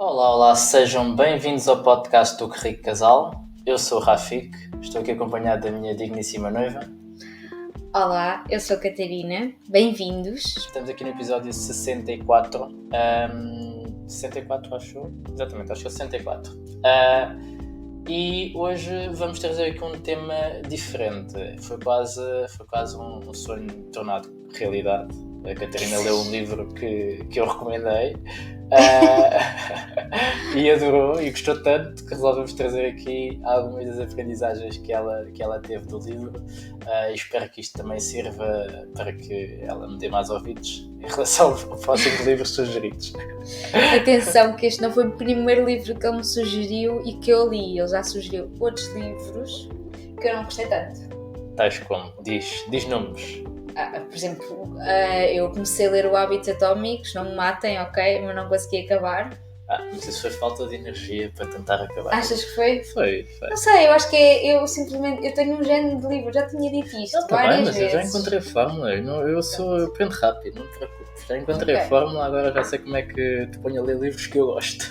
Olá, sejam bem-vindos ao podcast do Que Rico Casal. Eu sou o Rafik, estou aqui acompanhado da minha digníssima noiva. Olá, eu sou a Catarina, bem-vindos. Estamos aqui no episódio 64. 64, acho eu? Exatamente, acho que é 64. E hoje vamos trazer aqui um tema diferente. Foi quase um sonho tornado realidade. A Catarina leu um livro que eu recomendei e adorou e gostou tanto que resolvemos trazer aqui algumas das aprendizagens que ela teve do livro, e espero que isto também sirva para que ela me dê mais ouvidos em relação ao próximo livro sugeridos. Atenção que este não foi o primeiro livro que ele me sugeriu e que eu li. Ele já sugeriu outros livros que eu não gostei tanto. Tais como? Diz nomes. Por exemplo, eu comecei a ler o Hábitos Atómicos, não me matem, ok, mas não consegui acabar. Mas isso foi falta de energia para tentar acabar. Achas que foi? Foi. Não sei, eu acho que eu tenho um género de livro, já tinha dito isto várias vezes. Eu já encontrei a fórmula, eu aprendo rápido, não te preocupes, já encontrei a fórmula, agora já sei como é que te ponho a ler livros que eu gosto.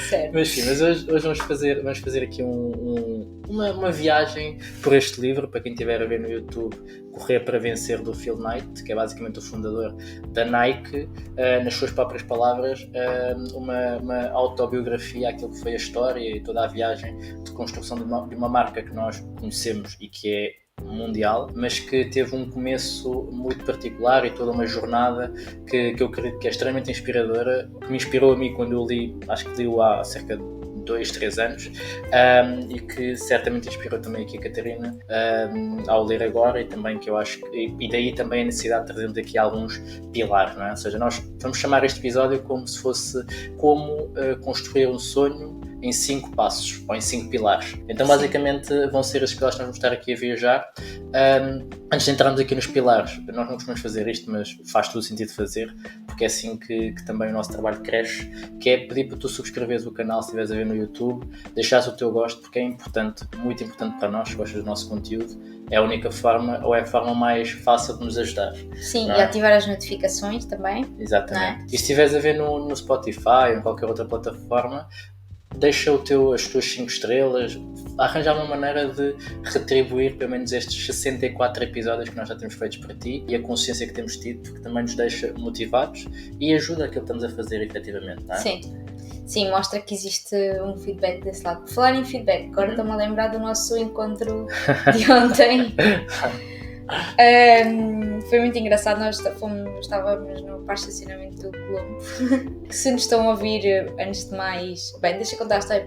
Certo. Mas hoje vamos fazer aqui uma viagem por este livro, para quem estiver a ver no YouTube, Correr para Vencer, do Phil Knight, que é basicamente o fundador da Nike, nas suas próprias palavras, uma autobiografia, aquilo que foi a história e toda a viagem de construção de uma marca que nós conhecemos e que é mundial, mas que teve um começo muito particular e toda uma jornada que eu acredito que é extremamente inspiradora, que me inspirou a mim quando eu li, acho que li-o há cerca de 2-3 anos, e que certamente inspirou também aqui a Catarina ao ler agora, e também que eu acho que, e daí também a necessidade de trazermos aqui alguns pilares, não é? Ou seja, nós vamos chamar este episódio como se fosse como construir um sonho em 5 passos, ou em 5 pilares. Então, basicamente, vão ser esses pilares que nós vamos estar aqui a viajar. Antes de entrarmos aqui nos pilares, nós não costumamos fazer isto, mas faz todo o sentido fazer, porque é assim que também o nosso trabalho cresce, que é pedir para tu subscreveres o canal, se estiveres a ver no YouTube, deixares o teu gosto, porque é importante, muito importante para nós, se gostas do nosso conteúdo. É a única forma, ou é a forma mais fácil de nos ajudar. Sim, e ativar as notificações também. Exatamente. E se estiveres a ver no Spotify ou em qualquer outra plataforma, deixa as tuas 5 estrelas, arranjar uma maneira de retribuir pelo menos estes 64 episódios que nós já temos feitos para ti e a consciência que temos tido, porque também nos deixa motivados e ajuda aquilo que estamos a fazer efetivamente, não é? Sim, mostra que existe um feedback desse lado. Por falar em feedback, agora estou-me a lembrar do nosso encontro de ontem. Foi muito engraçado, nós estávamos no parque de estacionamento do Colombo. Se nos estão a ouvir, antes de mais... Bem, deixa eu contar a história,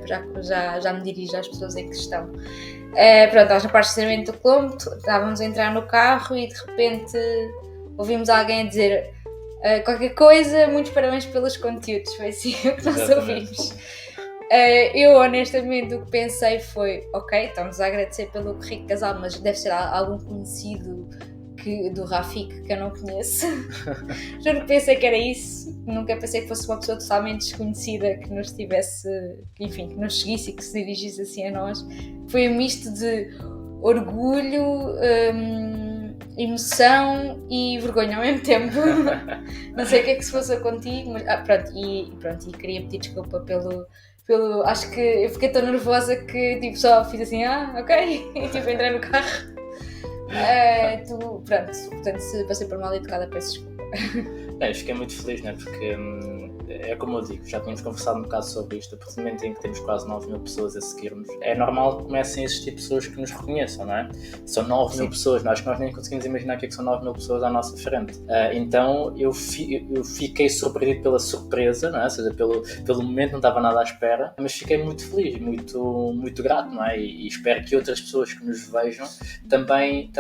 já me dirijo às pessoas em questão. Estávamos no parque de estacionamento do Colombo, estávamos a entrar no carro e de repente ouvimos alguém a dizer qualquer coisa, muitos parabéns pelos conteúdos, foi assim o que nós ouvimos. Eu honestamente o que pensei foi, ok, estamos a agradecer pelo Que Rico Casal, mas deve ser algum conhecido do Rafik que eu não conheço. Juro que pensei que era isso, nunca pensei que fosse uma pessoa totalmente desconhecida que nos tivesse, enfim, que nos seguisse e que se dirigisse assim a nós. Foi um misto de orgulho, emoção e vergonha ao mesmo tempo. Não sei o que é que se fosse contigo, mas e queria pedir desculpa pelo acho que eu fiquei tão nervosa que só fiz assim, ok, e entrei no carro. Portanto, se passei por mal educada, peço desculpa. Eu fiquei muito feliz, né? Porque é como eu digo, já tínhamos conversado um bocado sobre isto. A partir do momento em que temos quase 9.000 pessoas a seguir-nos, é normal que comecem a existir pessoas que nos reconheçam, não é? São 9.000 pessoas, acho que nós nem conseguimos imaginar o que é que são 9.000 pessoas à nossa frente. Então eu fiquei surpreendido pela surpresa, não é? Ou seja, pelo momento não estava nada à espera, mas fiquei muito feliz, muito, muito grato, não é? E espero que outras pessoas que nos vejam também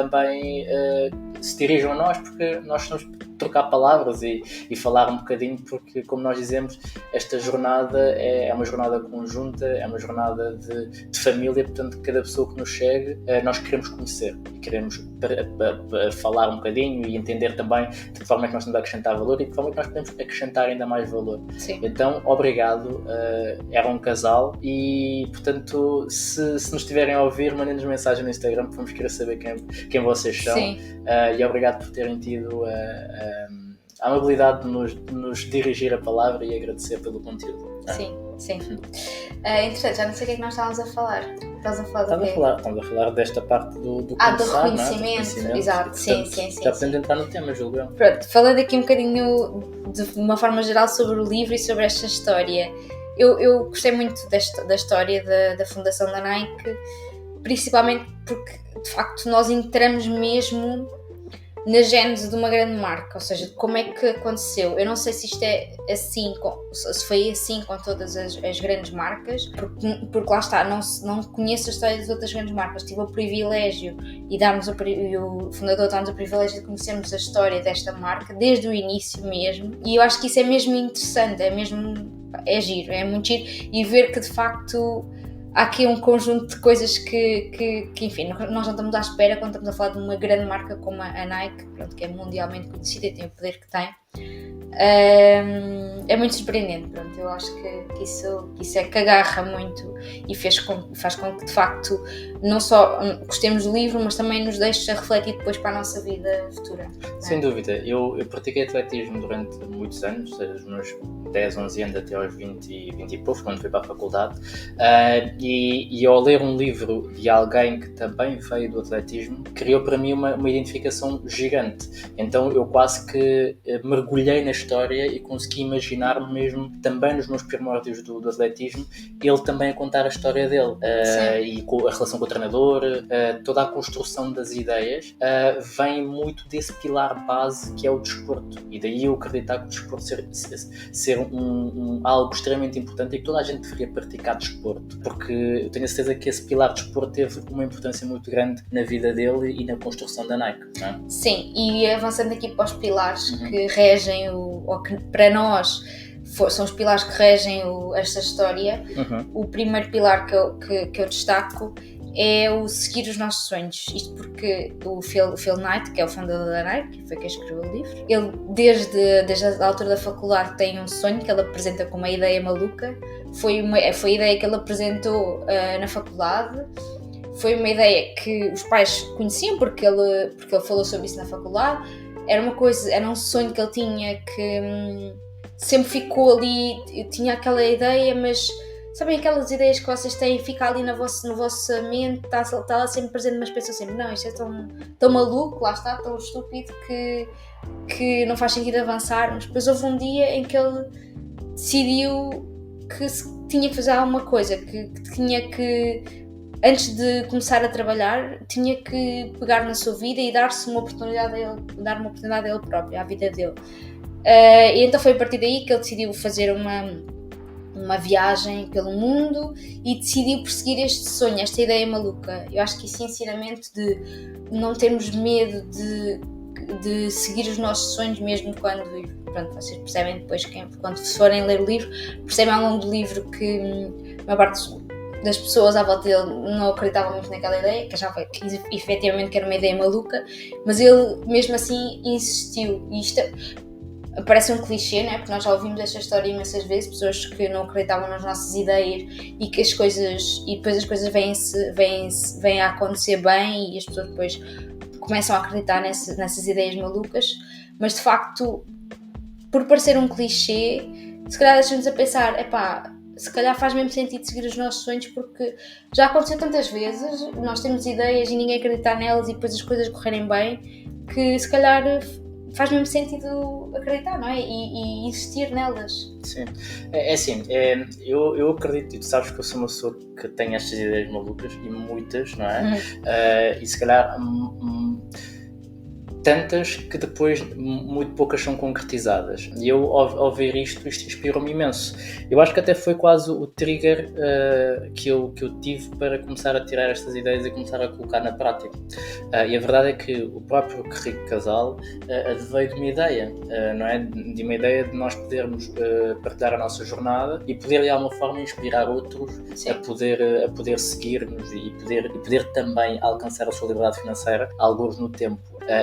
se dirijam a nós, porque nós estamos trocar palavras e falar um bocadinho, porque, como nós dizemos, esta jornada é uma jornada conjunta, é uma jornada de família, portanto, cada pessoa que nos chegue, nós queremos conhecer e queremos falar um bocadinho e entender também de que forma é que nós temos a acrescentar valor e de que forma é que nós podemos acrescentar ainda mais valor. Sim. Então, obrigado, era um casal e, portanto, se nos estiverem a ouvir, mandem-nos mensagem no Instagram, porque vamos querer saber quem vocês são. Sim. E obrigado por terem tido a amabilidade de nos dirigir a palavra e agradecer pelo conteúdo. Sim. Interessante, já não sei o que é que nós estávamos a falar. Estamos a falar desta parte do do começar, reconhecimento. Exato, portanto, sim. Já podemos entrar no tema, julgo eu. Pronto, falando aqui um bocadinho de uma forma geral sobre o livro e sobre esta história. Eu gostei muito da história da fundação da Nike, principalmente porque de facto nós entramos mesmo na gênese de uma grande marca, ou seja, como é que aconteceu. Eu não sei se isto é assim, se foi assim com todas as grandes marcas, porque lá está, não conheço a história das outras grandes marcas. Tive o privilégio e o fundador dá-nos o privilégio de conhecermos a história desta marca desde o início mesmo, e eu acho que isso é mesmo interessante, é giro, é muito giro, e ver que de facto há aqui um conjunto de coisas que enfim, nós não estamos à espera quando estamos a falar de uma grande marca como a Nike, pronto, que é mundialmente conhecida e tem o poder que tem. É muito surpreendente, pronto. Eu acho que isso é que agarra muito e faz com que de facto não só gostemos do livro, mas também nos deixe a refletir depois para a nossa vida futura. Sem dúvida, eu pratiquei atletismo durante muitos anos, dos meus 10, 11 anos até aos 20 e poucos, quando fui para a faculdade, e ao ler um livro de alguém que também veio do atletismo, criou para mim uma identificação gigante. Então eu quase que mergulhei na história e consegui imaginar-me mesmo também nos meus primórdios do atletismo, ele também a contar a história dele, e a relação com o treinador, toda a construção das ideias vem muito desse pilar base que é o desporto, e daí eu acreditar que o desporto ser algo extremamente importante e que toda a gente deveria praticar desporto, porque eu tenho a certeza que esse pilar de desporto teve uma importância muito grande na vida dele e na construção da Nike, não é? Sim, e avançando aqui para os pilares que regem ou que para nós são os pilares que regem esta história, o primeiro pilar que eu destaco é o seguir os nossos sonhos. Isto porque o Phil Knight, que é o fundador da Nike, que foi quem escreveu o livro, ele desde a altura da faculdade tem um sonho que ele apresenta como uma ideia maluca. Foi a ideia que ele apresentou na faculdade. Foi uma ideia que os pais conheciam porque ele falou sobre isso na faculdade. Era um sonho que ele tinha que sempre ficou ali. Eu tinha aquela ideia, mas sabem aquelas ideias que vocês têm, fica ali na vossa mente, está lá sempre presente, mas pensam sempre, não, isto é tão maluco, lá está, tão estúpido que não faz sentido avançar. Mas depois houve um dia em que ele decidiu que tinha que fazer alguma coisa, que tinha que, antes de começar a trabalhar, tinha que pegar na sua vida e dar-se uma oportunidade a ele, dar uma oportunidade a ele próprio, à vida dele. E então foi a partir daí que ele decidiu fazer uma viagem pelo mundo e decidiu perseguir este sonho, esta ideia maluca. Eu acho que esse ensinamento de não termos medo de seguir os nossos sonhos, mesmo quando, pronto, vocês percebem depois, quando forem ler o livro, percebem ao longo do livro que a maior parte das pessoas à volta dele não acreditavam muito naquela ideia, que achava que efetivamente que era uma ideia maluca, mas ele mesmo assim insistiu. E isto parece um clichê, né? Porque nós já ouvimos esta história imensas vezes, pessoas que não acreditavam nas nossas ideias e que depois as coisas vêm a acontecer bem e as pessoas depois começam a acreditar nessas ideias malucas, mas de facto, por parecer um clichê, se calhar deixamos a pensar, se calhar faz mesmo sentido seguir os nossos sonhos, porque já aconteceu tantas vezes, nós temos ideias e ninguém acredita nelas e depois as coisas correrem bem, que se calhar faz mesmo sentido acreditar, não é? E insistir nelas. Sim, é assim, eu acredito, e tu sabes que eu sou uma pessoa que tem estas ideias malucas, e muitas, não é? E se calhar tantas que depois muito poucas são concretizadas, e eu ao ver isto inspirou-me imenso. Eu acho que até foi quase o trigger que eu tive para começar a tirar estas ideias e começar a colocar na prática, e a verdade é que o próprio Rico Casal veio de uma ideia, não é? De uma ideia de nós podermos partilhar a nossa jornada e poder de alguma forma inspirar outros a poder seguir-nos e poder também alcançar a sua liberdade financeira alguns no tempo.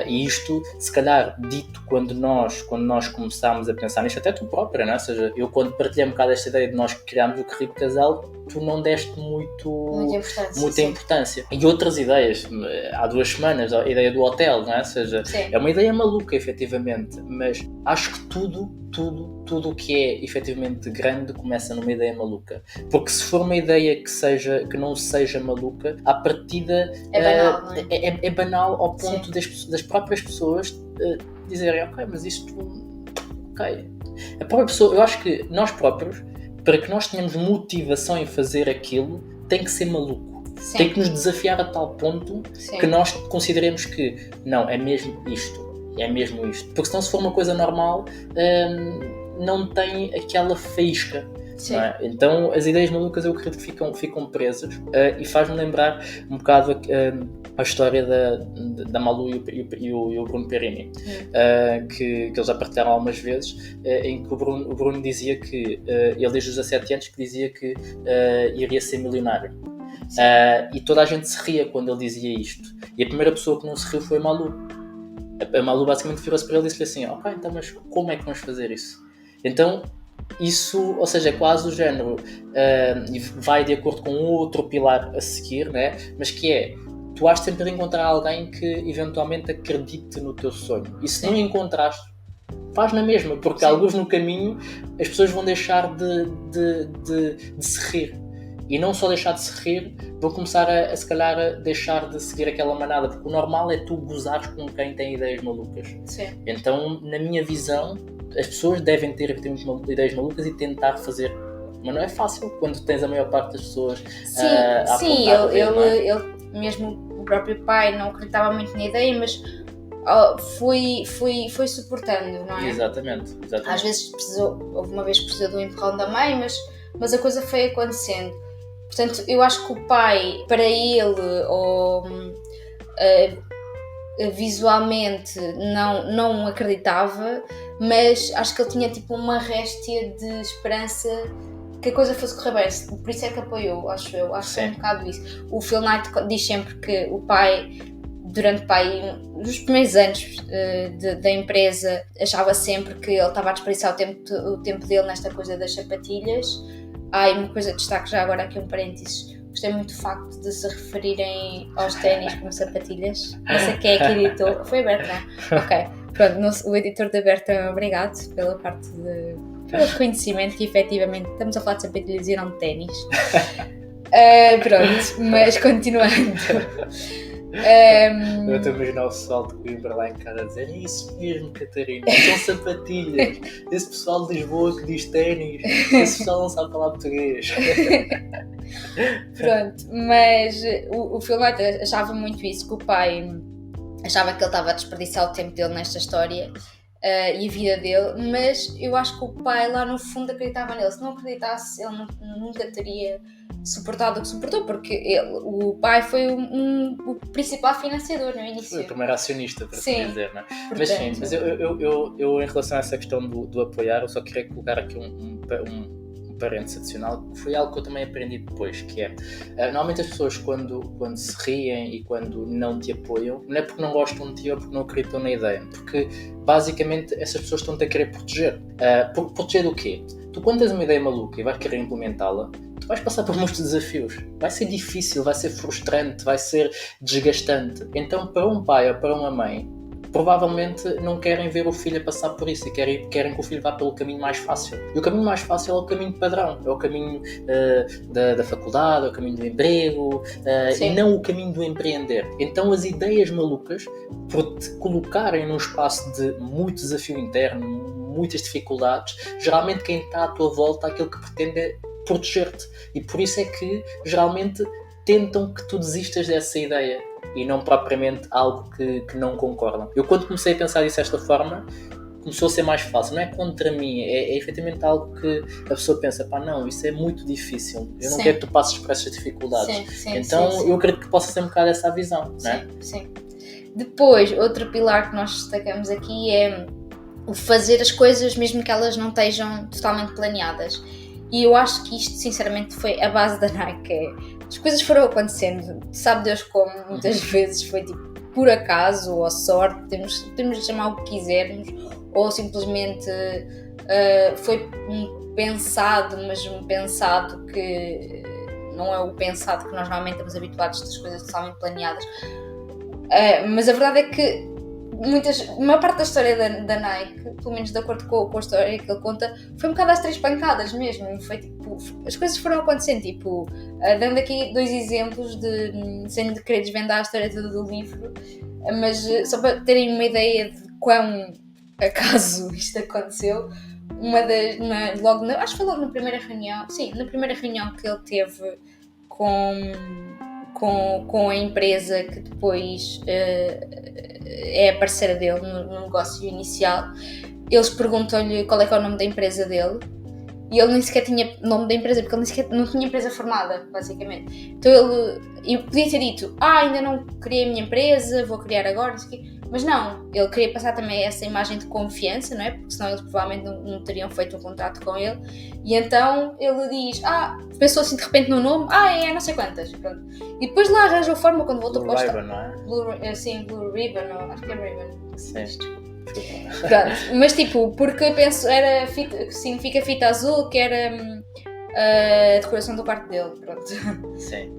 E isto, se calhar, dito quando nós começámos a pensar nisto, até tu própria, não é? Ou seja, eu quando partilhei um bocado esta ideia de nós criarmos o currículo casal, tu não deste muita importância. E outras ideias, há 2 semanas, a ideia do hotel, não é? Ou seja, é uma ideia maluca, efetivamente, mas acho que tudo o que é efetivamente grande começa numa ideia maluca. Porque se for uma ideia que não seja maluca, à partida é banal ao ponto das próprias pessoas dizerem, ok, mas isto... Ok. A própria pessoa, eu acho que nós próprios, para que nós tenhamos motivação em fazer aquilo, tem que ser maluco. Sim. Tem que nos desafiar a tal ponto que nós consideremos que não, é mesmo isto. É mesmo isto. Porque senão, se for uma coisa normal, não tem aquela faísca. Não é? Então, as ideias malucas eu acredito que ficam presas, e faz-me lembrar um bocado a história da Malu e o Bruno Perini, que eles já partilharam algumas vezes, em que o Bruno dizia que, ele desde os 17 anos, que dizia que iria ser milionário. E toda a gente se ria quando ele dizia isto. E a primeira pessoa que não se riu foi a Malu. A Malu basicamente virou-se para ele e disse-lhe assim, ok, então mas como é que vamos fazer isso? Então isso, ou seja, é quase o género, vai de acordo com outro pilar a seguir, né? Mas que é, tu has sempre de encontrar alguém que eventualmente acredite no teu sonho. E se não encontraste, faz na mesma, porque alguns no caminho as pessoas vão deixar de se rir. E não só deixar de se rir, vão começar se calhar a deixar de seguir aquela manada, porque o normal é tu gozares com quem tem ideias malucas. Sim. Então, na minha visão, as pessoas devem ter ideias malucas e tentar fazer. Mas não é fácil quando tens a maior parte das pessoas a apontar. Ele mesmo, o próprio pai, não acreditava muito na ideia, mas foi suportando, não é? Exatamente. Às vezes houve uma vez que precisou do empurrão da mãe, mas a coisa foi acontecendo. Portanto, eu acho que o pai, para ele, visualmente não acreditava, mas acho que ele tinha tipo uma réstia de esperança que a coisa fosse correr bem, por isso é que apoiou, acho que é um bocado isso. O Phil Knight diz sempre que o pai, durante nos primeiros anos da empresa, achava sempre que ele estava a desperdiçar o tempo dele nesta coisa das sapatilhas. E uma coisa de destaque já agora aqui, um parênteses, gostei muito do facto de se referirem aos ténis como sapatilhas. Não sei quem é que editou, foi a Bertrand. Ok, pronto, o editor da Bertrand, obrigado pelo reconhecimento que efetivamente estamos a falar de sapatilhas e não de ténis. Pronto, mas continuando. Eu estou a imaginar o pessoal de Coimbra lá em casa a dizer, é isso mesmo, Catarina, são sapatilhas. Esse pessoal de Lisboa que diz ténis, esse pessoal não sabe falar português. Pronto, mas o Phil Knight achava muito isso, que o pai achava que ele estava a desperdiçar o tempo dele nesta história e a vida dele, mas eu acho que o pai lá no fundo acreditava nele. Se não acreditasse, ele nunca teria suportado o que suportou, porque o pai foi o principal financiador no início. Foi o primeiro acionista, para assim dizer, não é? Portanto, mas eu em relação a essa questão do apoiar, eu só queria colocar aqui um parênteses adicional, que foi algo que eu também aprendi depois, que é, normalmente as pessoas quando se riem e quando não te apoiam, não é porque não gostam de ti ou porque não acreditam na ideia, porque basicamente essas pessoas estão-te a querer proteger. Proteger do quê? Tu quando tens uma ideia maluca e vais querer implementá-la, tu vais passar por muitos desafios. Vai ser difícil, vai ser frustrante, vai ser desgastante. Então, para um pai ou para uma mãe, provavelmente não querem ver o filho a passar por isso e querem que o filho vá pelo caminho mais fácil. E o caminho mais fácil é o caminho padrão, é o caminho da faculdade, é o caminho do emprego, e não o caminho do empreender. Então as ideias malucas, por te colocarem num espaço de muito desafio interno, muitas dificuldades, geralmente quem está à tua volta, aquilo que pretende é proteger-te. E por isso é que geralmente tentam que tu desistas dessa ideia e não propriamente algo que não concordam. Eu quando comecei a pensar disso desta forma, começou a ser mais fácil. Não é contra mim, é efetivamente algo que a pessoa pensa, não, isso é muito difícil, eu não quero que tu passes por essas dificuldades. Então eu acredito que possa ser um bocado essa a visão, não é? Sim. Depois, outro pilar que nós destacamos aqui é o fazer as coisas mesmo que elas não estejam totalmente planeadas. E eu acho que isto, sinceramente, foi a base da Nike. As coisas foram acontecendo, sabe Deus como, muitas vezes foi tipo, por acaso ou sorte, temos de chamar o que quisermos, ou simplesmente foi pensado, mas um pensado que não é o pensado que nós normalmente estamos habituados das coisas totalmente planeadas. Mas a verdade é que a maior parte da história da Nike, pelo menos de acordo com a história que ele conta, foi um bocado às 3 pancadas mesmo. Foi tipo, as coisas foram acontecendo, tipo, dando aqui 2 exemplos sem querer desvendar a história toda do livro, mas só para terem uma ideia de quão acaso isto aconteceu. Acho que foi logo na primeira reunião, sim, na primeira reunião que ele teve com a empresa que depois é a parceira dele no negócio inicial, eles perguntam-lhe qual é que é o nome da empresa dele e ele nem sequer tinha nome da empresa, porque ele nem sequer não tinha empresa formada, basicamente. Então ele podia ter dito, ainda não criei a minha empresa, vou criar agora, não sei o quê. Mas não, ele queria passar também essa imagem de confiança, não é? Porque senão eles provavelmente não teriam feito um contrato com ele. E então ele diz, pensou assim de repente no nome, é não sei quantas. Pronto. E depois lá arranjou a forma quando voltou para o Ribbon, não é? Blue Ribbon, acho que é Ribbon. Sim. Pronto, mas tipo, porque penso, significa fita azul, que era a decoração do quarto dele, pronto. Sim.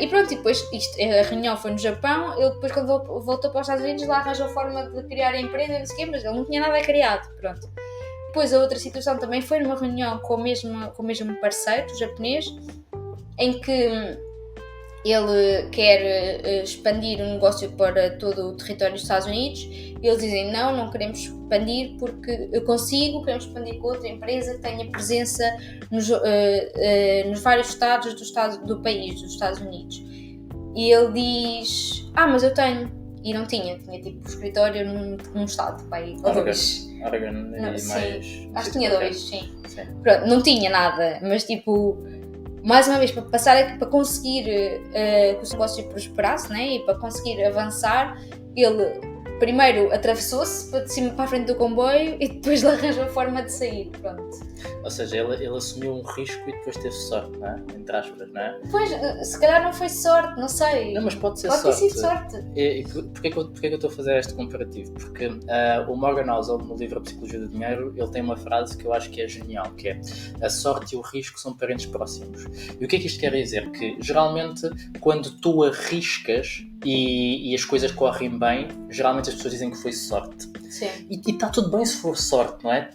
E pronto, e depois a reunião foi no Japão, ele depois quando voltou para os Estados Unidos lá arranjou a forma de criar a empresa, não sei o quê, mas ele não tinha nada criado, pronto. Depois a outra situação também foi numa reunião com o mesmo parceiro japonês, em que ele quer expandir o negócio para todo o território dos Estados Unidos. Eles dizem, não queremos expandir porque eu consigo, queremos expandir com outra empresa que tenha presença nos vários estados do país, dos Estados Unidos. E ele diz, mas eu tenho. E não tinha tipo o escritório num estado, ou 2. Oregon não, e sim. mais... Acho que tinha 2, sim. Pronto, não tinha nada, mas tipo... Mais uma vez, para conseguir que o negócio prosperasse, né? E para conseguir avançar, ele primeiro atravessou-se de cima para a frente do comboio e depois lhe arranjou a forma de sair, pronto. Ou seja, ele assumiu um risco e depois teve sorte, não é? Entre aspas, não é? Pois, se calhar não foi sorte, não sei. Não, mas pode ser sorte. Pode ter sido sorte. E porquê que eu estou a fazer este comparativo? Porque o Morgan Housel, no livro A Psicologia do Dinheiro, ele tem uma frase que eu acho que é genial, que é: a sorte e o risco são parentes próximos. E o que é que isto quer dizer? Que geralmente quando tu arriscas e as coisas correm bem, geralmente as pessoas dizem que foi sorte. Sim. E está tudo bem se for sorte, não é?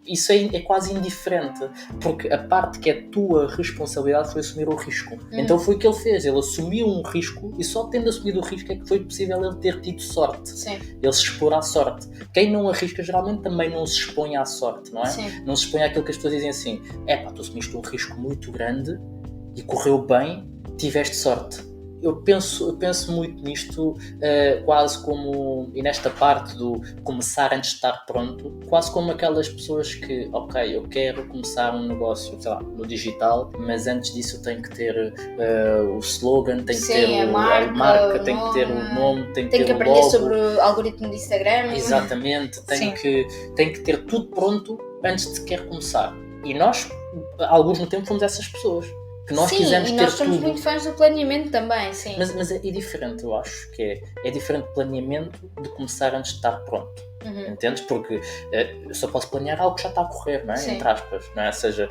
Isso é quase indiferente, porque a parte que é tua responsabilidade foi assumir o risco. Então foi o que ele fez, ele assumiu um risco e só tendo assumido o risco é que foi possível ele ter tido sorte. Sim. Ele se expor à sorte. Quem não arrisca geralmente também não se expõe à sorte, não é? Sim. Não se expõe àquilo que as pessoas dizem assim: tu assumiste um risco muito grande e correu bem, tiveste sorte. Eu penso muito nisto quase como, e nesta parte do começar antes de estar pronto, quase como aquelas pessoas que, eu quero começar um negócio, sei lá, no digital, mas antes disso eu tenho que ter o slogan, tenho que ter a marca, tenho que ter o nome, tenho que ter o logo. Tenho que aprender sobre o algoritmo do Instagram. Exatamente, tenho que ter tudo pronto antes de sequer começar. E nós, alguns no tempo, fomos essas pessoas. Que nós quisemos ter tudo. E nós somos muito fãs do planeamento também, sim. Mas é diferente, eu acho que é diferente planeamento de começar antes de estar pronto. Entendes? Porque eu só posso planear algo que já está a correr, não é? Entre aspas, não é? Ou seja,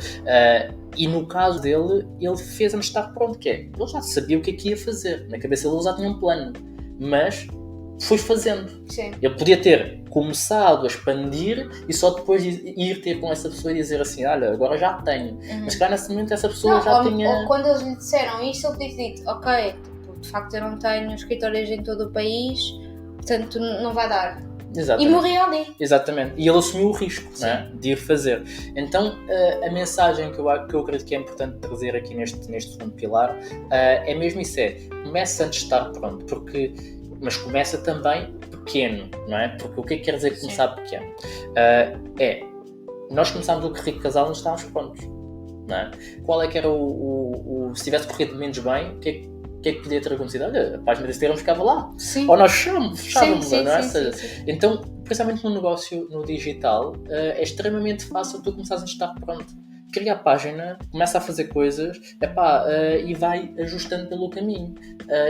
e no caso dele, ele fez antes de estar pronto, que é, ele já sabia o que é que ia fazer. Na cabeça dele já tinha um plano, mas foi fazendo. Sim. Ele podia ter começado a expandir e só depois ir ter com essa pessoa e dizer assim: olha, agora já tenho. Mas claro, nesse momento essa pessoa tinha... Ou quando eles lhe disseram isto, ele podia ter dito: de facto eu não tenho escritórios em todo o país, portanto não vai dar. Exatamente. E morreu ali. Exatamente. E ele assumiu o risco, não é? De ir fazer. Então, a mensagem que eu acredito que é importante trazer aqui neste segundo pilar é mesmo isso: começa antes de estar pronto, mas começa também pequeno, não é? Porque o que é que quer dizer começar pequeno? Nós começámos o Rico Casal onde estávamos prontos, não é? Qual é que era se tivesse corrido menos bem, o que é que podia ter acontecido? Olha, a página de Instagram ficava lá. Sim. Ou nós fechávamos, não é? Sim. Então, principalmente no negócio no digital, é extremamente fácil tu começares a estar pronto. cria a página, começa a fazer coisas, e vai ajustando pelo caminho.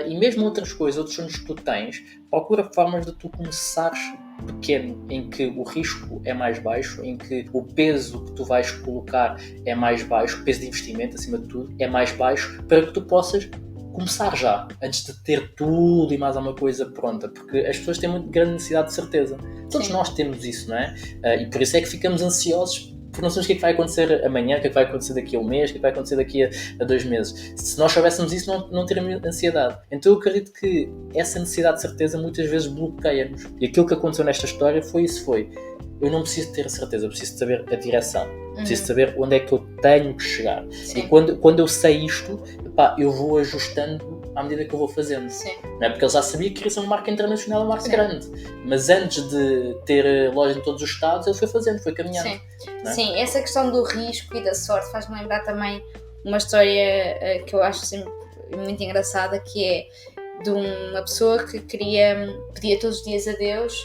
E mesmo outras coisas, outros sonhos que tu tens, procura formas de tu começares pequeno, em que o risco é mais baixo, em que o peso que tu vais colocar é mais baixo, o peso de investimento, acima de tudo, é mais baixo, para que tu possas começar já, antes de ter tudo e mais alguma coisa pronta, porque as pessoas têm muito grande necessidade de certeza. Todos nós temos isso, não é? E por isso é que ficamos ansiosos, porque não sabemos o que é que vai acontecer amanhã, o que é que vai acontecer daqui a um mês, o que é que vai acontecer daqui a 2 meses. Se nós soubéssemos isso, não teríamos ansiedade. Então eu acredito que essa necessidade de certeza muitas vezes bloqueia-nos. E aquilo que aconteceu nesta história foi isso, eu não preciso ter a certeza, eu preciso saber a direção. Preciso saber onde é que eu tenho que chegar. Sim. E quando eu sei isto, eu vou ajustando à medida que eu vou fazendo. Sim. Não é? Porque ele já sabia que queria ser uma marca internacional, uma marca grande. Mas antes de ter loja em todos os estados, ele foi fazendo, foi caminhando. Sim. Não é? Sim, essa questão do risco e da sorte faz-me lembrar também uma história que eu acho sempre muito engraçada, que é de uma pessoa que pedia todos os dias a Deus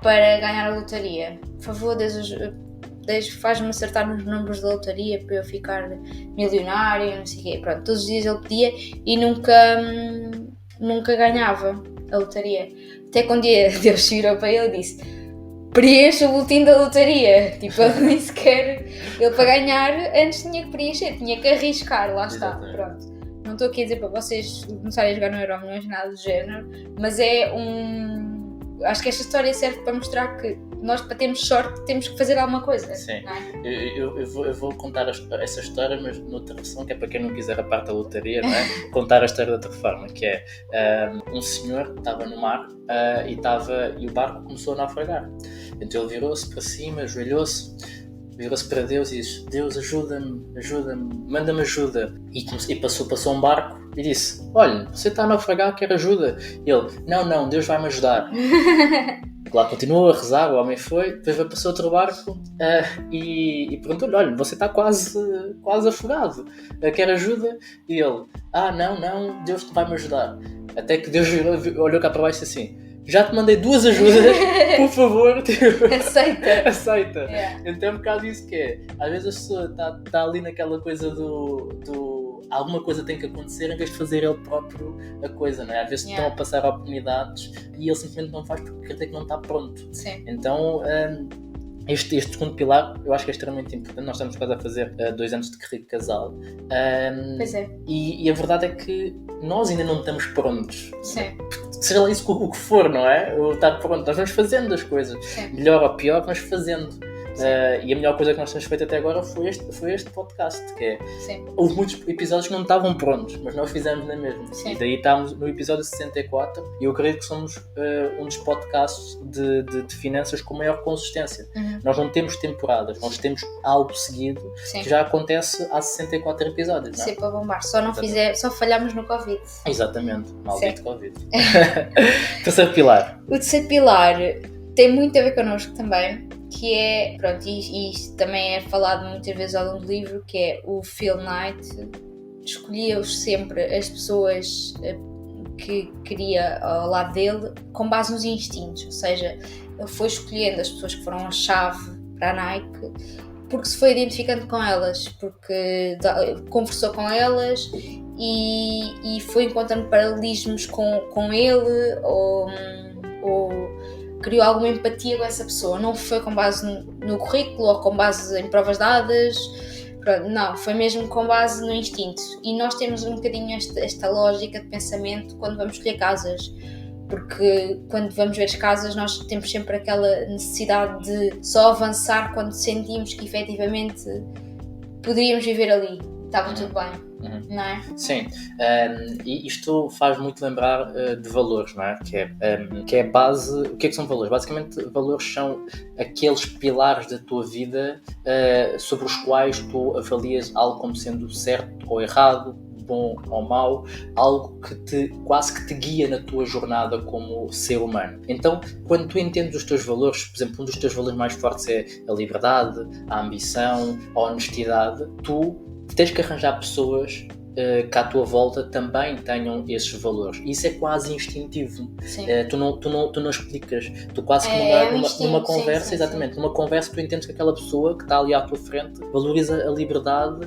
para ganhar a lotaria. Por favor, Deus faz-me acertar nos números da lotaria para eu ficar milionário, não sei o quê. Pronto, todos os dias ele pedia e nunca ganhava a lotaria. Até que um dia Deus virou para ele e disse: preencha o boletim da lotaria. Tipo, ele nem sequer... Ele para ganhar, antes tinha que preencher, tinha que arriscar, lá está. Pronto. Não estou aqui a dizer para vocês começarem a jogar no Euromilhões, nada do género, mas acho que esta história serve para mostrar que nós, para termos sorte, temos que fazer alguma coisa. Sim. Não é? Eu vou contar essa história, mas noutra versão, que é para quem não quiser a parte da lotaria, não é? Contar a história de outra forma, que é um senhor estava no mar e o barco começou a naufragar. Então ele virou-se para cima, ajoelhou-se, virou-se para Deus e disse: Deus, ajuda-me, manda-me ajuda. E passou um barco e disse: olha, você está a naufragar, quer ajuda? E ele: não, Deus vai-me ajudar. Lá continuou a rezar, o homem foi, depois passou outro barco e perguntou-lhe: olha, você está quase afogado, quer ajuda? E ele: não, Deus vai-me ajudar. Até que Deus olhou cá para baixo assim: já te mandei 2 ajudas, por favor. Aceita. Yeah. Então é um bocado isso que é. Às vezes a pessoa está ali naquela coisa do alguma coisa tem que acontecer em vez de fazer ele próprio a coisa, não é? Às vezes estão a passar oportunidades e ele simplesmente não faz porque acredita que não está pronto. Sim. Então este segundo pilar eu acho que é extremamente importante. Nós estamos quase a fazer 2 anos de carreira de casal. Pois é. E a verdade é que nós ainda não estamos prontos. Sim. Seja lá isso o que for, não é? Ou estar pronto. Nós vamos fazendo as coisas. Sim. Melhor ou pior, mas fazendo. E a melhor coisa que nós temos feito até agora foi este podcast, que é... Sim. Houve muitos episódios que não estavam prontos, mas nós fizemos na mesma. Sim. E daí estávamos no episódio 64 e eu acredito que somos um dos podcasts de finanças com maior consistência. Uhum. Nós não temos temporadas, nós temos algo seguido. Sim. Que já acontece há 64 episódios, não é? Sim, para bombar. Só falhámos no Covid. Exatamente, maldito Covid. Terceiro pilar. O terceiro pilar tem muito a ver connosco também, que é, pronto, e isto também é falado muitas vezes ao longo do livro, que é o Phil Knight escolhia sempre as pessoas que queria ao lado dele com base nos instintos, ou seja, ele foi escolhendo as pessoas que foram a chave para a Nike porque se foi identificando com elas, porque conversou com elas e foi encontrando paralelismos com ele ou criou alguma empatia com essa pessoa. Não foi com base no currículo ou com base em provas dadas, não, foi mesmo com base no instinto. E nós temos um bocadinho esta lógica de pensamento quando vamos escolher casas, porque quando vamos ver as casas nós temos sempre aquela necessidade de só avançar quando sentimos que efetivamente poderíamos viver ali, estava tudo bem. Não é? Sim, e isto faz muito lembrar de valores, não é? Que é a base. O que são valores? Basicamente, valores são aqueles pilares da tua vida sobre os quais tu avalias algo como sendo certo ou errado, bom ou mau, algo que quase que te guia na tua jornada como ser humano. Então, quando tu entendes os teus valores, por exemplo, um dos teus valores mais fortes é a liberdade, a ambição, a honestidade, tu tens que arranjar pessoas que à tua volta também tenham esses valores. Isso é quase instintivo. Tu não explicas. Tu quase que numa conversa, exatamente, numa conversa tu entendes que aquela pessoa que está ali à tua frente valoriza a liberdade,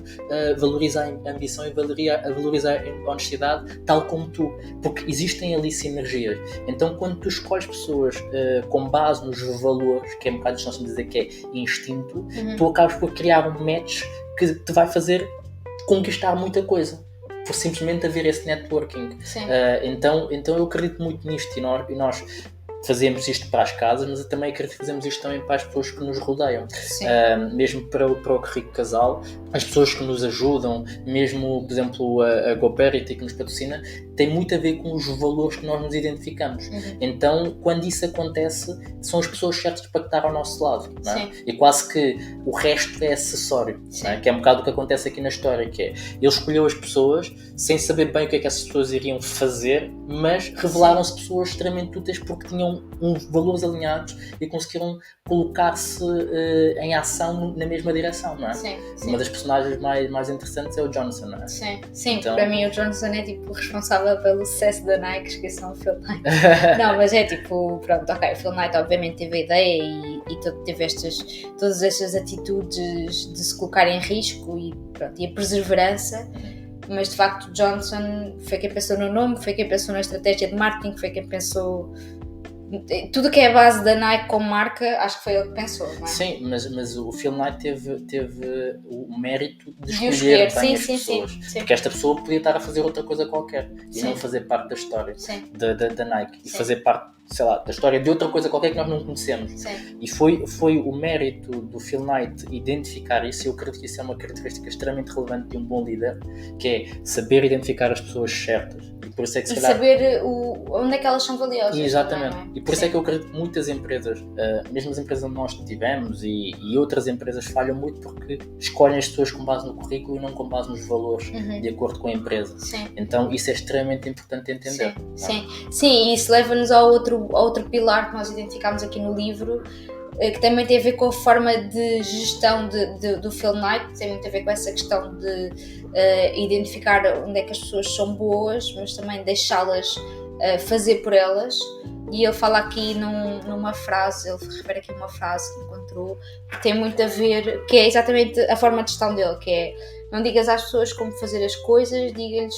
valoriza a ambição e valoriza a honestidade tal como tu. Porque existem ali sinergias. Então quando tu escolhes pessoas com base nos valores, que é um bocado isto nós vamos dizer que é instinto, tu acabas por criar um match que te vai fazer conquistar muita coisa, por simplesmente haver esse networking. Então eu acredito muito nisto e nós fazemos isto para as casas, mas eu também acredito que fazemos isto também para as pessoas que nos rodeiam. Mesmo para o Rico Casal, as pessoas que nos ajudam, mesmo, por exemplo, a GoParity que nos patrocina, tem muito a ver com os valores que nós nos identificamos. Então, quando isso acontece, são as pessoas certas para estar ao nosso lado. Não é? E quase que o resto é acessório, não é? Que é um bocado o que acontece aqui na história, que é, ele escolheu as pessoas sem saber bem o que é que essas pessoas iriam fazer, mas revelaram-se pessoas extremamente úteis porque tinham uns valores alinhados e conseguiram colocar-se em ação na mesma direção, não é? Uma das personagens mais interessantes é o Johnson, não é? Sim, então, para mim o Johnson é tipo responsável pelo sucesso da Nike, esqueçam o Phil Knight. Não, mas é tipo, pronto, ok, o Phil Knight obviamente teve a ideia e teve todas estas atitudes de se colocar em risco e a perseverança. Mas de facto o Johnson foi quem pensou no nome, foi quem pensou na estratégia de marketing, foi quem pensou tudo que é a base da Nike como marca, acho que foi ele que pensou, não é? Sim, mas o Phil Knight teve o mérito de escolher bem as pessoas. Porque esta pessoa podia estar a fazer outra coisa qualquer e não fazer parte da história da Nike e fazer parte, sei lá, da história de outra coisa qualquer que nós não conhecemos. E foi o mérito do Phil Knight identificar isso. Eu acredito que isso é uma característica extremamente relevante de um bom líder, que é saber identificar as pessoas certas. E por isso é que saber onde é que elas são valiosas. Exatamente. Não é? E por isso é que eu acredito que muitas empresas, mesmo as empresas onde nós tivemos e outras empresas falham muito porque escolhem as pessoas com base no currículo e não com base nos valores de acordo com a empresa. Então isso é extremamente importante entender. Sim, e isso leva-nos ao outro pilar que nós identificámos aqui no livro, que também tem a ver com a forma de gestão do Phil Knight, tem muito a ver com essa questão de identificar onde é que as pessoas são boas, mas também deixá-las fazer por elas. E ele fala aqui numa frase, ele refere aqui a uma frase que encontrou, que tem muito a ver, que é exatamente a forma de gestão dele, que é: não digas às pessoas como fazer as coisas, diga-lhes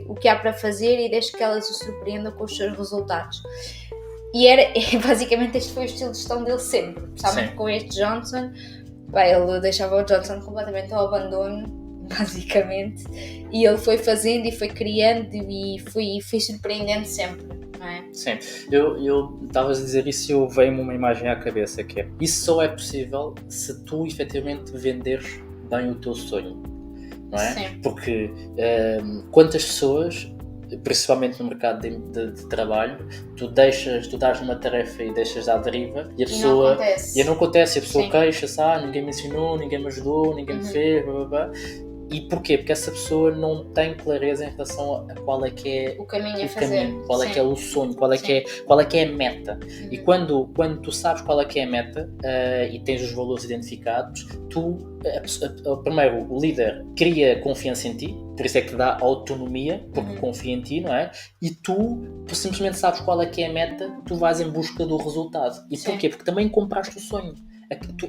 o que há para fazer e deixe que elas se surpreendam com os seus resultados. E basicamente este foi o estilo de gestão dele sempre, principalmente com este Johnson. Ele deixava o Johnson completamente ao abandono, basicamente, e ele foi fazendo e foi criando e foi surpreendendo sempre, não é? Sim, eu estavas a dizer isso e eu veio-me uma imagem à cabeça, que é: isso só é possível se tu efetivamente venderes bem o teu sonho, não é? Porque quantas pessoas, principalmente no mercado de trabalho, tu dás uma tarefa e deixas à deriva e a pessoa não acontece, a pessoa queixa-se: ninguém me ensinou, ninguém me ajudou, ninguém me fez, blá, blá, blá. E porquê? Porque essa pessoa não tem clareza em relação a qual é que é o caminho a fazer, qual é que é o sonho, qual é que é a meta. E quando tu sabes qual é que é a meta e tens os valores identificados, primeiro o líder cria confiança em ti, por isso é que te dá autonomia, porque confia em ti, não é? E tu simplesmente sabes qual é que é a meta, tu vais em busca do resultado. E porquê? Porque também compraste o sonho.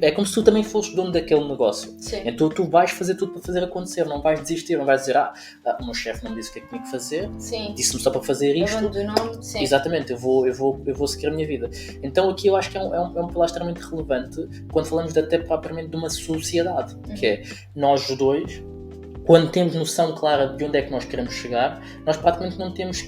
É como se tu também fosses dono daquele negócio. Então tu vais fazer tudo para fazer acontecer, não vais desistir, não vais dizer: o meu chefe não me disse o que é que tinha que fazer, disse-me só para fazer isto. Exatamente, eu vou seguir a minha vida. Então aqui eu acho que é um pilar extremamente relevante quando falamos até propriamente de uma sociedade, que é nós os dois. Quando temos noção clara de onde é que nós queremos chegar, nós praticamente não temos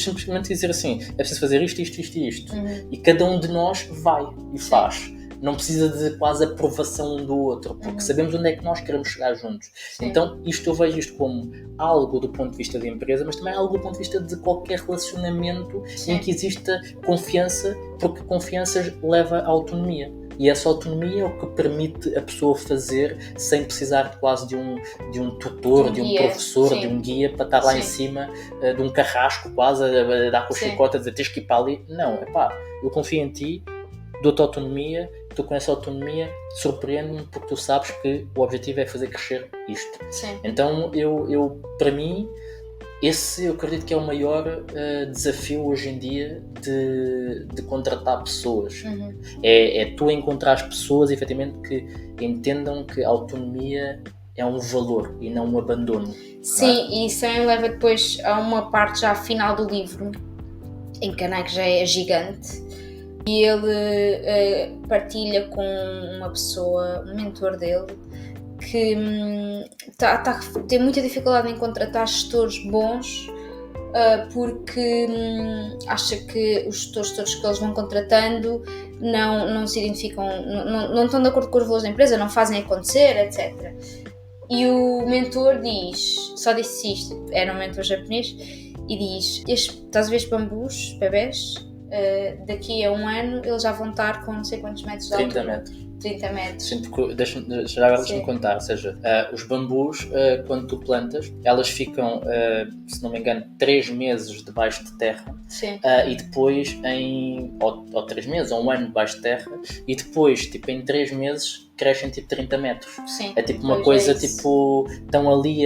simplesmente que dizer assim: é preciso fazer isto e isto. E cada um de nós vai e faz. Não precisa de quase aprovação um do outro, porque sabemos onde é que nós queremos chegar juntos. Então eu vejo isto como algo do ponto de vista da empresa, mas também algo do ponto de vista de qualquer relacionamento em que exista confiança, porque confiança leva à autonomia. E essa autonomia é o que permite a pessoa fazer sem precisar quase de um tutor, de um professor, de um guia para estar lá em cima de um carrasco quase a dar com o chicote a dizer: tens que ir para ali. Não, eu confio em ti, dou-te autonomia, tu com essa autonomia surpreende-me porque tu sabes que o objetivo é fazer crescer isto. Sim. Então eu para mim, esse eu acredito que é o maior desafio hoje em dia de contratar pessoas. É tu encontrar as pessoas efetivamente que entendam que a autonomia é um valor e não um abandono. Sim, e isso também leva depois a uma parte já final do livro, em que a Nike já é gigante, e ele partilha com uma pessoa, um mentor dele, que tem muita dificuldade em contratar gestores bons, porque acha que os gestores todos que eles vão contratando não se identificam, não estão de acordo com os valores da empresa, não fazem acontecer, etc. E o mentor só disse isto, era um mentor japonês, e diz: estás a ver os bambus, bebés? Daqui a um ano eles já vão estar com não sei quantos metros de altura. 30 metros. 30 metros. Sim, porque deixa-me contar, ou seja, os bambus, quando tu plantas, elas ficam, se não me engano, 3 meses debaixo de terra. Sim. E depois ou 3 meses, ou um ano debaixo de terra, e depois, tipo, em 3 meses crescem tipo 30 metros. Sim. É tipo uma coisa, tipo, estão ali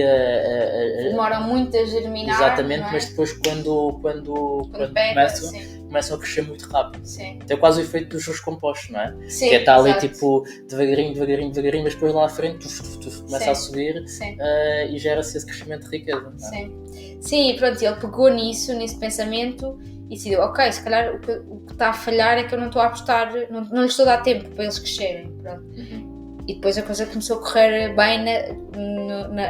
demoram muito a germinar. Exatamente, não é? Mas depois quando começam a crescer muito rápido. Sim. Então é quase o efeito dos juros compostos, não é? Sim, que está ali exato. tipo devagarinho, mas depois lá à frente tu começa a subir e gera-se esse crescimento de riqueza. Não é? Sim, e pronto, ele pegou nesse pensamento e decidiu: ok, se calhar o que está a falhar é que eu não estou a apostar, não lhes estou a dar tempo para eles crescerem. Pronto. E depois a coisa começou a correr bem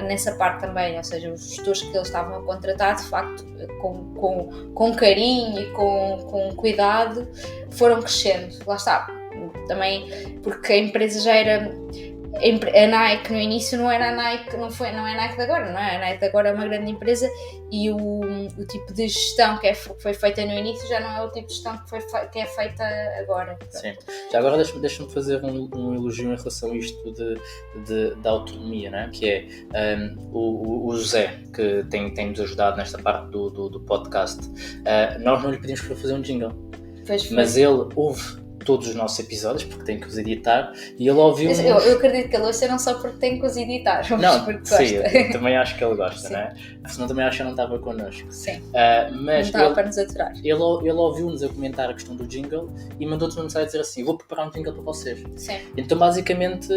nessa parte também, ou seja, os gestores que eles estavam a contratar, de facto, com carinho e com cuidado, foram crescendo. Lá está, também porque a empresa já era... A Nike no início não era a Nike, não é a Nike de agora, não é? A Nike de agora é uma grande empresa e o tipo de gestão que foi feita no início já não é o tipo de gestão que é feita agora. Sim. Já agora deixa-me fazer um elogio em relação a isto da autonomia, né? Que é o José, que tem-nos ajudado nesta parte do podcast. Nós não lhe pedimos para fazer um jingle, mas ele ouve todos os nossos episódios, porque tem que os editar, e ele ouviu... Eu acredito que ele ouça não só porque tem que os editar, mas porque sim, gosta. Eu também acho que ele gosta, não é? Senão também acho que ele não estava connosco. Sim, mas não estava para nos aturar. Ele ouviu-nos a comentar a questão do jingle e mandou-nos uma mensagem a dizer assim: vou preparar um jingle para vocês. Sim. Então basicamente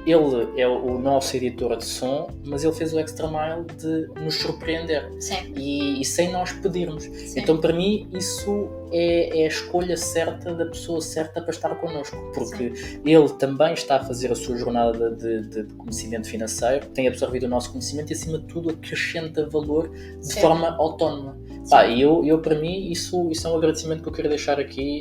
ele é o nosso editor de som, mas ele fez o extra mile de nos surpreender. Sim. E sem nós pedirmos. Sim. Então para mim isso é a escolha certa da pessoa certa para estar connosco, porque ele também está a fazer a sua jornada de conhecimento financeiro, tem absorvido o nosso conhecimento e acima de tudo acrescenta valor de forma autónoma. E eu para mim isso é um agradecimento que eu quero deixar aqui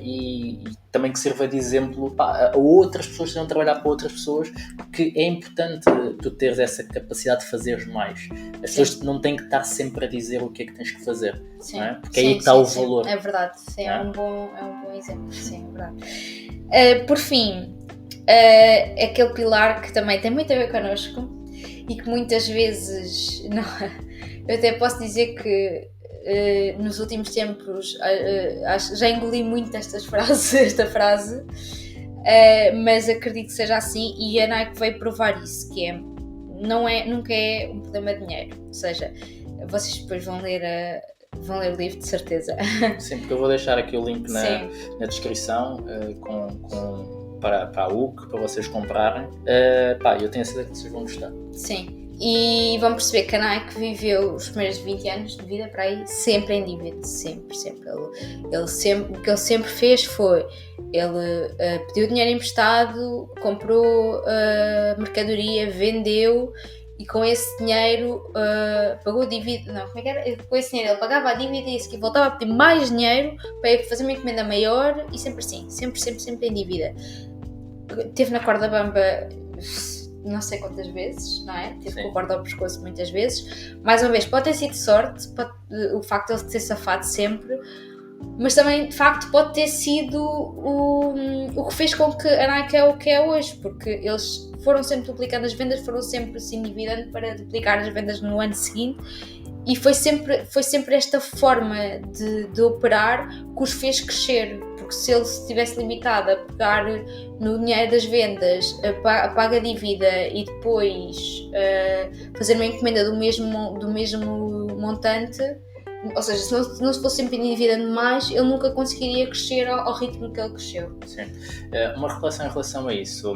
e também que sirva de exemplo a outras pessoas que estão a trabalhar para outras pessoas, que é importante tu teres essa capacidade de fazeres mais. As pessoas não têm que estar sempre a dizer o que é que tens que fazer, não é? Porque aí está o valor. É verdade, é um bom exemplo, sim, é verdade. Por fim, aquele pilar que também tem muito a ver connosco e que muitas vezes, eu até posso dizer que nos últimos tempos já engoli muito esta frase, mas acredito que seja assim, e a Nike veio provar isso, que nunca é um problema de dinheiro. Ou seja, vocês depois vão ler o livro, de certeza. Sim, porque eu vou deixar aqui o link na descrição para a UC, para vocês comprarem. Eu tenho a certeza que vocês vão gostar. Sim. E vão perceber que a Nike viveu os primeiros 20 anos de vida para aí sempre em dívida, sempre. O que ele sempre fez foi, ele pediu dinheiro emprestado, comprou mercadoria, vendeu e com esse dinheiro pagou dívida, com esse dinheiro ele pagava a dívida e a seguir voltava a pedir mais dinheiro para fazer uma encomenda maior e sempre assim, sempre em dívida. Teve na corda bamba não sei quantas vezes, não é? Teve com a corda ao pescoço muitas vezes. Mais uma vez, pode ter sido sorte, o facto de ele ter safado sempre, mas também, de facto, pode ter sido o que fez com que a Nike é o que é hoje, porque eles foram sempre duplicando as vendas, foram sempre se endividando para duplicar as vendas no ano seguinte, e foi sempre esta forma de operar que os fez crescer, porque se ele se tivesse limitado a pegar no dinheiro das vendas, paga a dívida e depois fazer uma encomenda do mesmo montante, ou seja, se não se fosse sempre endividando mais, ele nunca conseguiria crescer ao ritmo que ele cresceu. Sim. Uma reflexão em relação a isso.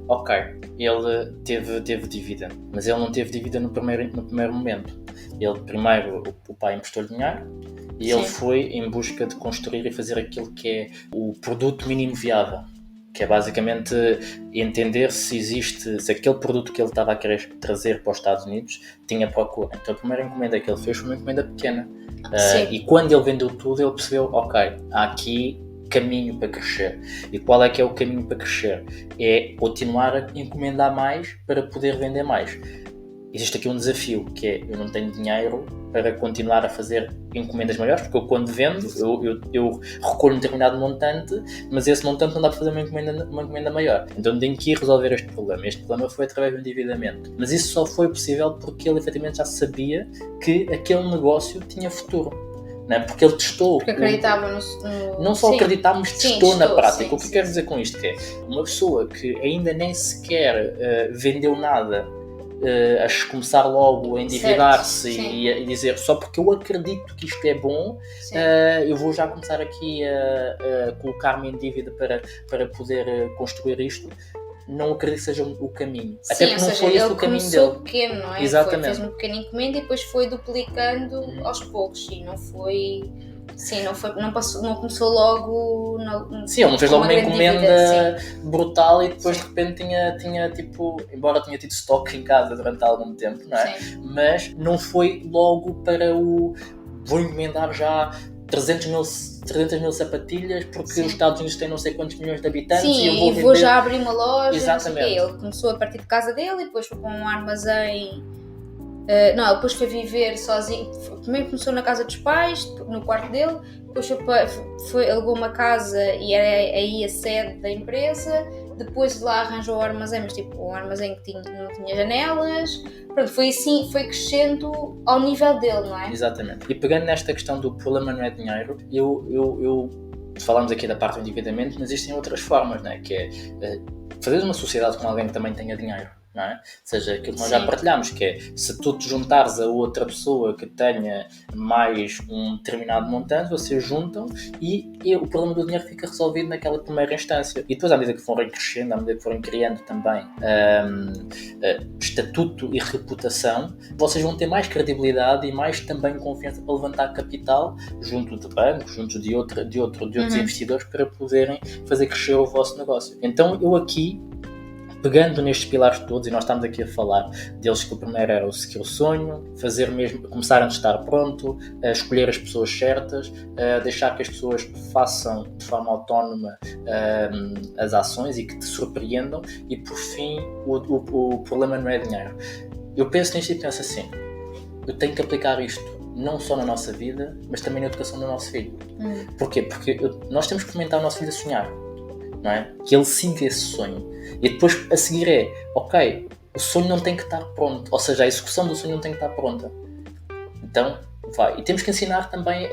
Ok, ele teve dívida, mas ele não teve dívida no primeiro momento. Ele primeiro, o pai emprestou-lhe dinheiro e ele foi em busca de construir e fazer aquilo que é o produto mínimo viável, que é basicamente entender se aquele produto que ele estava a querer trazer para os Estados Unidos tinha procura. Então a primeira encomenda que ele fez foi uma encomenda pequena. E quando ele vendeu tudo, ele percebeu, ok, há aqui caminho para crescer. E qual é que é o caminho para crescer? É continuar a encomendar mais para poder vender mais. Existe aqui um desafio, que é, eu não tenho dinheiro para continuar a fazer encomendas maiores, porque eu quando vendo, eu recolho um determinado montante, mas esse montante não dá para fazer uma encomenda maior. Então tenho que ir resolver este problema. Este problema foi através do endividamento. Mas isso só foi possível porque ele efetivamente já sabia que aquele negócio tinha futuro. Não é? Porque ele testou. Porque acreditava no... Não só acreditava, mas testou na prática. Sim, o que eu quero dizer com isto é, uma pessoa que ainda nem sequer vendeu nada, a começar logo a endividar-se e dizer só porque eu acredito que isto é bom, eu vou já começar aqui a colocar-me em dívida para poder construir isto. Não acredito que seja o caminho. Sim, até porque não foi esse o caminho dele. Ele começou pequeno, não é? Exatamente. Fez uma pequena encomenda e depois foi duplicando aos poucos e não foi... Sim, não começou logo... Sim, ele não fez logo uma encomenda brutal e depois de repente tinha tipo... Embora tinha tido estoque em casa durante algum tempo, não é? Sim. Mas não foi logo para vou encomendar já 300 mil sapatilhas porque os Estados Unidos têm não sei quantos milhões de habitantes e eu vou já abrir uma loja. Exatamente. Ele começou a partir de casa dele e depois foi para um armazém. Ele depois foi viver sozinho. Primeiro começou na casa dos pais, no quarto dele, depois alugou uma casa e era aí a sede da empresa. Depois de lá arranjou o armazém, mas tipo um armazém que não tinha janelas. Pronto, foi assim, foi crescendo ao nível dele, não é? Exatamente. E pegando nesta questão do problema não é dinheiro, eu falamos aqui da parte do endividamento, mas existem outras formas, não é? Que é fazer uma sociedade com alguém que também tenha dinheiro. Não é? Ou seja, aquilo que nós já partilhamos, que é, se tu te juntares a outra pessoa que tenha mais um determinado montante, vocês juntam e o problema do dinheiro fica resolvido naquela primeira instância. E depois, à medida que forem crescendo, à medida que forem criando também estatuto e reputação, vocês vão ter mais credibilidade e mais também confiança para levantar capital junto de bancos, junto de outros investidores para poderem fazer crescer o vosso negócio. Então, eu aqui, pegando nestes pilares todos, e nós estamos aqui a falar deles, que o primeiro era o seguir o sonho, fazer mesmo, começar antes de estar pronto, escolher as pessoas certas, deixar que as pessoas façam de forma autónoma as ações e que te surpreendam, e por fim o problema não é dinheiro. Eu penso nisto e penso assim, eu tenho que aplicar isto não só na nossa vida, mas também na educação do nosso filho. Porquê? Porque nós temos que fomentar o nosso filho a sonhar, não é? Que ele siga esse sonho. E depois a seguir ok, o sonho não tem que estar pronto, ou seja, a execução do sonho não tem que estar pronta. Então, vai. E temos que ensinar também,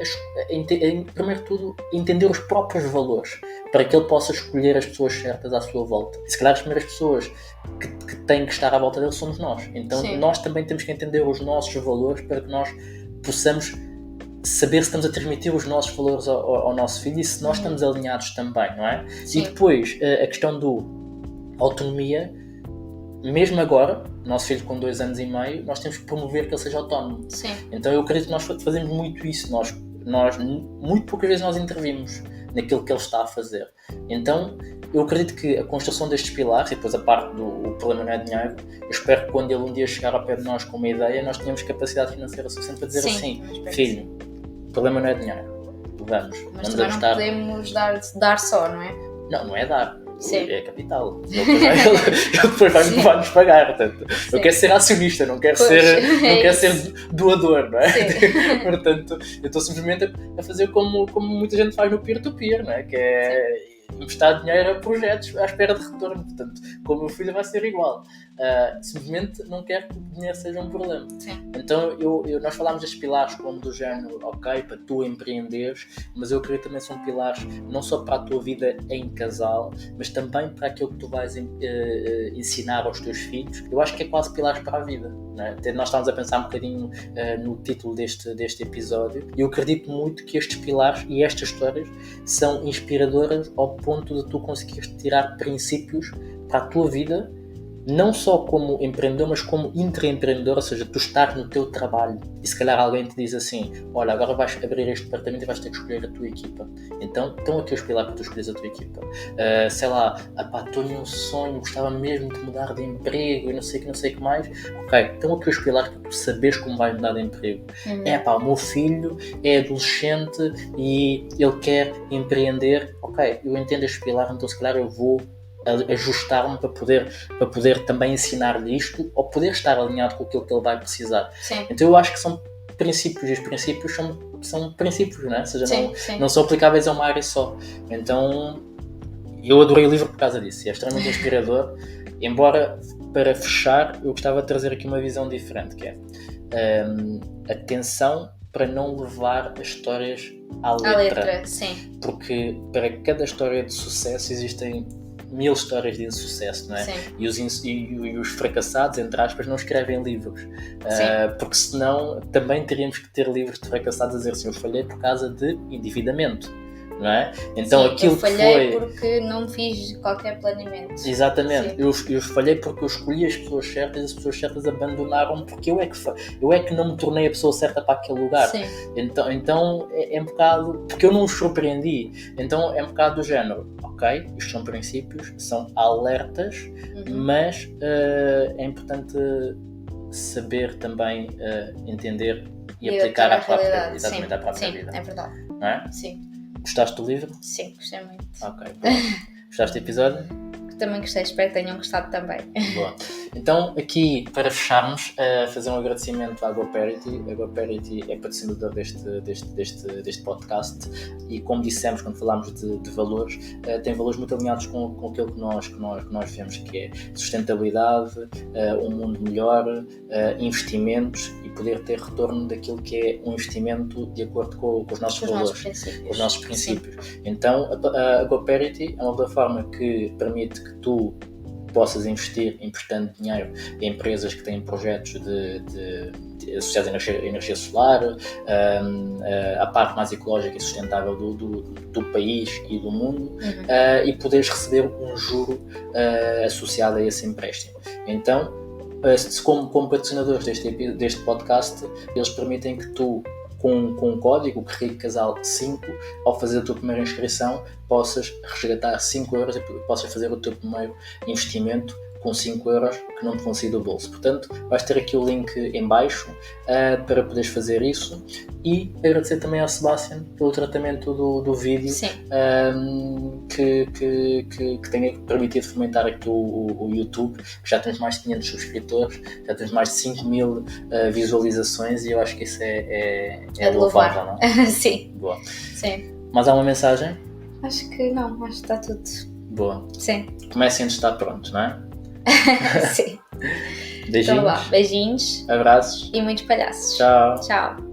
primeiro de tudo, a entender os próprios valores, para que ele possa escolher as pessoas certas à sua volta. E se calhar as primeiras pessoas que têm que estar à volta dele somos nós. Então nós também temos que entender os nossos valores para que nós possamos saber se estamos a transmitir os nossos valores ao nosso filho e se nós estamos alinhados também, não é? Sim. E depois, a questão do autonomia, mesmo agora, nosso filho com 2 anos e meio, nós temos que promover que ele seja autónomo. Sim. Então eu acredito que nós fazemos muito isso, nós muito poucas vezes nós intervimos naquilo que ele está a fazer. Então eu acredito que a construção destes pilares, e depois a parte do problema não é dinheiro, eu espero que quando ele um dia chegar ao pé de nós com uma ideia, nós tenhamos capacidade financeira suficiente para dizer assim, filho, o problema não é dinheiro, vamos também não podemos dar só, não é? Não é dar. É capital. Ele depois vai-nos pagar. Portanto, eu quero ser acionista, não quero ser doador, não é? Portanto, eu estou simplesmente a fazer como muita gente faz no peer-to-peer, não é? Que é emprestar dinheiro a projetos à espera de retorno. Portanto, com o meu filho vai ser igual. Simplesmente não quero que o dinheiro seja um problema. Sim. Então nós falámos destes pilares como do género, ok, para tu empreenderes, mas eu acredito também que são pilares não só para a tua vida em casal, mas também para aquilo que tu vais ensinar aos teus filhos. Eu acho que é quase pilares para a vida, não é? Nós estávamos a pensar um bocadinho no título deste episódio, e eu acredito muito que estes pilares e estas histórias são inspiradoras ao ponto de tu conseguires tirar princípios para a tua vida, não só como empreendedor, mas como intraempreendedor, ou seja, tu estás no teu trabalho e se calhar alguém te diz assim, olha, agora vais abrir este departamento e vais ter que escolher a tua equipa. Então, estão aqui os pilares para tu escolheres a tua equipa. Sei lá, estou num sonho, gostava mesmo de mudar de emprego e não sei o que mais. Ok, estão aqui os pilares para tu saberes como vais mudar de emprego. O meu filho é adolescente e ele quer empreender. Ok, eu entendo estes pilares, então se calhar eu vou ajustar-me para poder também ensinar-lhe isto, ou poder estar alinhado com aquilo que ele vai precisar. Sim. Então eu acho que são princípios, e os princípios são princípios, não é? Ou seja, Sim. não são aplicáveis a uma área só. Então eu adorei o livro por causa disso, é extremamente inspirador, embora para fechar eu gostava de trazer aqui uma visão diferente, que é atenção para não levar as histórias à letra. Sim. Porque para cada história de sucesso existem 1000 histórias de insucesso, não é? Sim. E os fracassados, entre aspas, não escrevem livros. Porque senão também teríamos que ter livros de fracassados a dizer assim, eu falhei por causa de endividamento, não é? Então sim, aquilo eu falhei que foi... porque não fiz qualquer planeamento. Exatamente, eu falhei porque eu escolhi as pessoas certas e as pessoas certas abandonaram porque eu é que não me tornei a pessoa certa para aquele lugar. Sim. Então é um bocado, porque eu não os surpreendi, então é um bocado do género, ok, isto são princípios, são alertas, mas é importante saber também entender e aplicar à própria vida. Exatamente, à própria vida. É verdade. Não é? Sim. Gostaste do livro? Sim, gostei muito. Ok, bom. Gostaste do episódio? Também gostei, espero que tenham gostado também. Boa. Então, aqui para fecharmos, fazer um agradecimento à GoParity. A GoParity é patrocinador deste podcast e, como dissemos quando falámos de valores, tem valores muito alinhados com aquilo que nós vemos, que é sustentabilidade, um mundo melhor, investimentos e poder ter retorno daquilo que é um investimento de acordo com os nossos valores, com os nossos princípios. Sim. Então, a GoParity é uma plataforma que permite que tu possas investir emprestando dinheiro em empresas que têm projetos associados à energia solar, a parte mais ecológica e sustentável do país e do mundo, e poderes receber um juro associado a esse empréstimo. Então, como patrocinadores deste podcast, eles permitem que tu, com um código, o Carreiro Casal 5, ao fazer a tua primeira inscrição, possas resgatar 5 euros e possas fazer o teu primeiro investimento com 5 euros que não te vão sair do bolso. Portanto, vais ter aqui o link em baixo para poderes fazer isso, e agradecer também ao Sebastian pelo tratamento do vídeo, que tenha permitido fomentar aqui o YouTube, que já temos mais de 500 subscritores, já temos mais de 5.000 visualizações, e eu acho que isso é louvável, não é? Sim. Boa. Sim. Mais alguma mensagem? Acho que não, acho que está tudo. Boa. Sim. Comecem antes de estar prontos, não é? Sim. Beijinhos. Então lá, beijinhos. Abraços. E muitos palhaços. Tchau. Tchau.